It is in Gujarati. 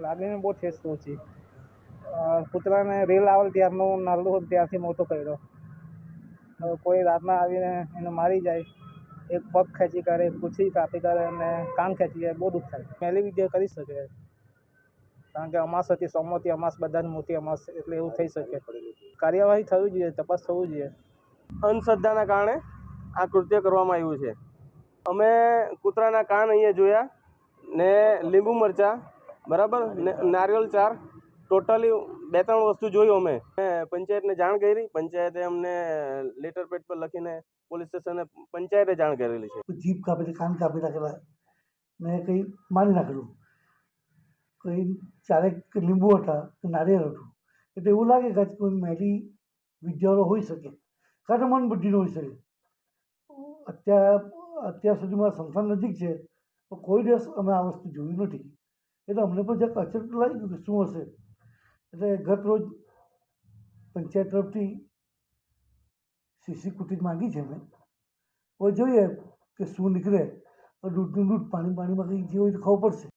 લાગીને બહુ ઠેસ પહોંચી. કૂતરાને રેલ આવેલ ત્યારનો નાનો હતો ત્યારથી મોટો કર્યો. હવે કોઈ રાતના આવીને એને મારી જાય, એક પગ ખેંચી કરે, પૂંછી કાપી કરે અને કાન ખેંચી જાય, બહુ દુઃખ થાય. પહેલી વિદ્યા કરી શકે, કારણ કે અમાસ હતી, સોમવતી અમાસ બધાની મોટી અમાસ, એટલે એવું થઈ શકે. કાર્યવાહી થવી જોઈએ, તપાસ થવી જોઈએ. અંધશ્રદ્ધાના કારણે આ કૃત્ય કરવામાં આવ્યું છે. અમે કૂતરાના કાન અહીંયા જોયા ને લીંબુ મરચાં, બરાબર, ને નારિયેળ ચાર, ટોટલી 2-3 વસ્તુ જોયું. અમે પંચાયતને જાણ કરી, પંચાયતે અમને લેટર પેડ પર લખીને પોલીસ સ્ટેશને પંચાયતે જાણ કરેલી છે. જીભ કાપી, કાન કાપી નાખેલા ને કંઈ મારી નાખેલું, કંઈ ચારેક લીંબુ હતા, નારિયેળ હતું. એટલે એવું લાગે કે કોઈ મેલી વિદ્યાવાળો હોઈ શકે, કાં તો મન બુદ્ધિનો હોઈ શકે. અત્યાર સુધીમાં સંસ્થાન નજીક છે, તો કોઈ દિવસ અમે આ વસ્તુ જોયું નથી. એટલે અમને પણ જરાક અચરજ લાગી ગયું કે શું હશે. એટલે ગત રોજ પંચાયત તરફથી સીસી ફૂટેજ માંગી છે અમે. હવે જોઈએ કે શું નીકળે. દૂધનું દૂધ, પાણીમાં કંઈ જે હોય તો ખબર પડશે.